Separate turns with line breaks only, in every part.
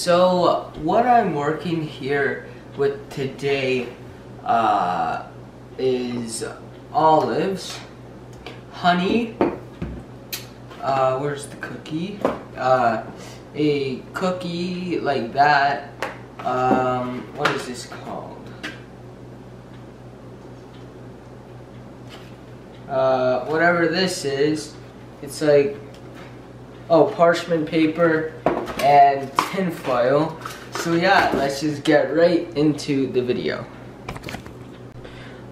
So what I'm working here with today is olives, honey, where's the cookie? A cookie like that. What is this called? Whatever this is, it's like, oh, parchment paper and tinfoil. So yeah, let's just get right into the video.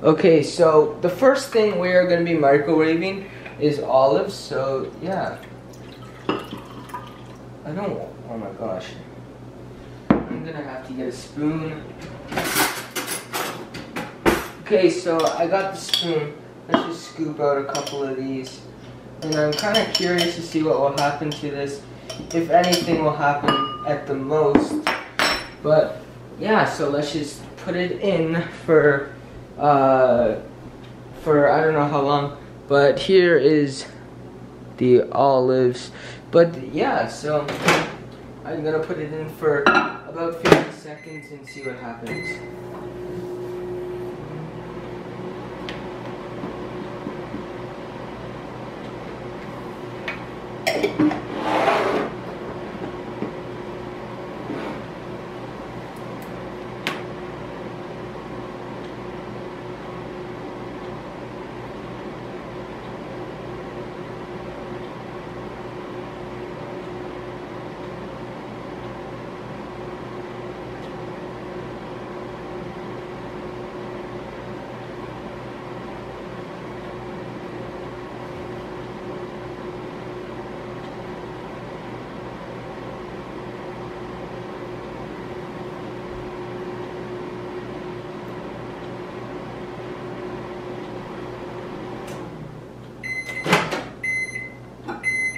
Okay, so the first thing we are going to be microwaving is olives. So yeah, oh my gosh, I'm gonna have to get a spoon. Okay, so I got the spoon. Let's just scoop out a couple of these. And I'm kind of curious to see what will happen to this. If anything will happen at the most. But yeah, so let's just put it in for I don't know how long. But here is the olives. But yeah, so I'm gonna put it in for about 50 seconds and see what happens.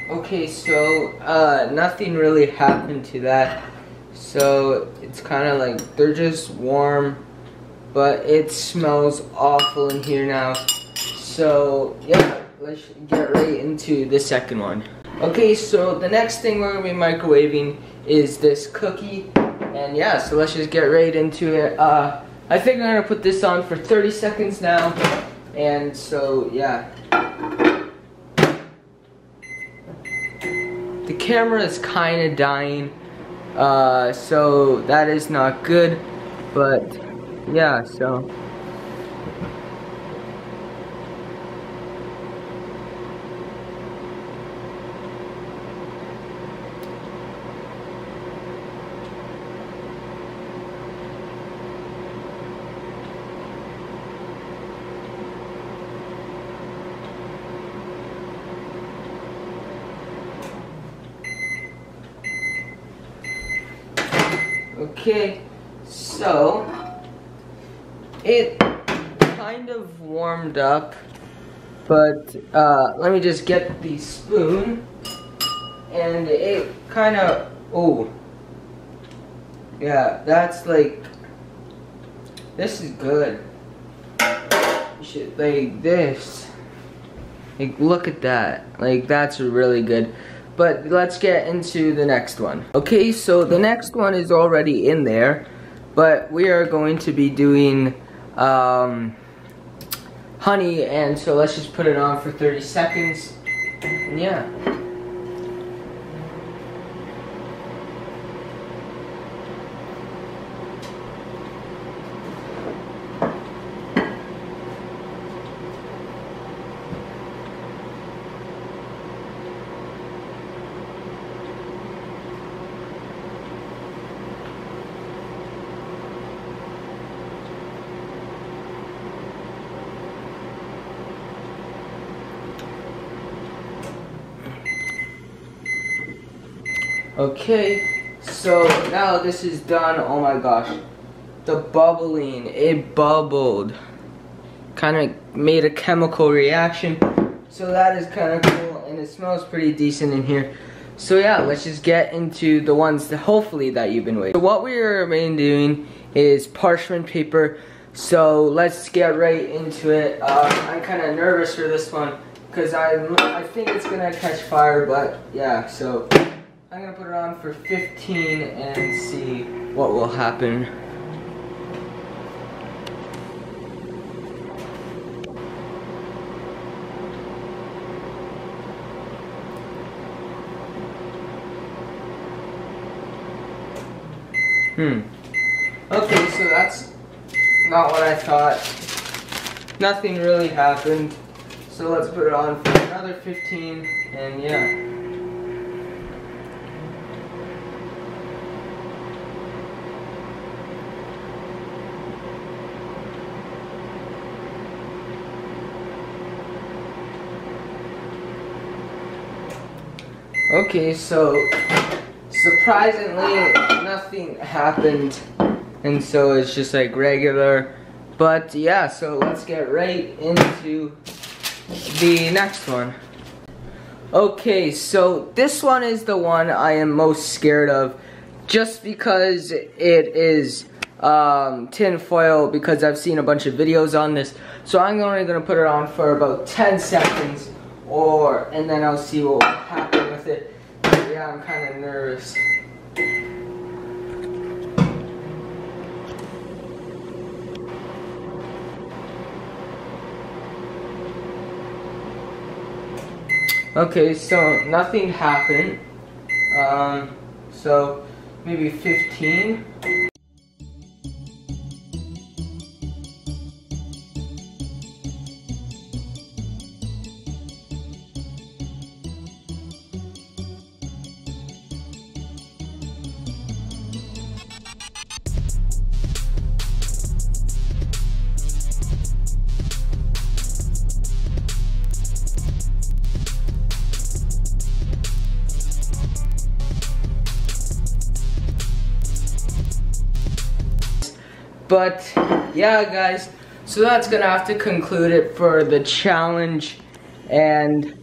Okay, so nothing really happened to that. So it's kind of like they're just warm, but it smells awful in here now. So yeah, let's get right into the second one. Okay, so the next thing we're gonna be microwaving is this cookie, and yeah, so let's just get right into it. I think I'm gonna put this on for 30 seconds now, and so yeah. The camera is kind of dying, so that is not good, but yeah, so. Okay, so it kind of warmed up, but let me just get the spoon, and it kind of, oh, yeah, that's like, this is good. You should, like this, like look at that, like that's really good. But let's get into the next one. Okay, so the next one is already in there, but we are going to be doing honey, and so let's just put it on for 30 seconds, and yeah. Okay, so now this is done. Oh my gosh, the bubbling, it bubbled, kind of made a chemical reaction, so that is kind of cool, and it smells pretty decent in here. So yeah, let's just get into the ones that hopefully that you've been waiting. So what we're mainly doing is parchment paper, so let's get right into it. I'm kind of nervous for this one because I think it's gonna catch fire, but yeah, so I'm gonna put it on for 15 and see what will happen. Okay, so that's not what I thought. Nothing really happened. So let's put it on for another 15 and yeah. Okay, so surprisingly nothing happened, and so it's just like regular. But yeah, so let's get right into the next one. Okay, so this one is the one I am most scared of, just because it is tinfoil, because I've seen a bunch of videos on this. So I'm only gonna put it on for about 10 seconds, and then I'll see what will happen with it. But yeah, I'm kind of nervous. Okay, so nothing happened. So maybe 15. But yeah, guys, so that's gonna have to conclude it for the challenge. And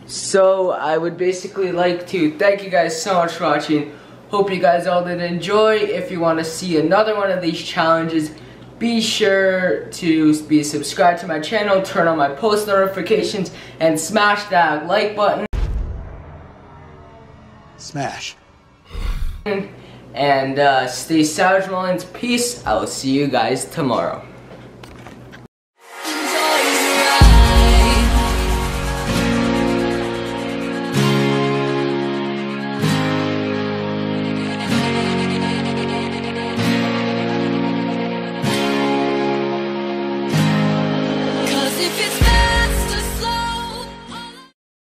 so I would basically like to thank you guys so much for watching. Hope you guys all did enjoy. If you want to see another one of these challenges, be sure to be subscribed to my channel, turn on my post notifications, and smash that like button.
Smash.
And stay savage, Mullins. Peace. I will see you guys tomorrow.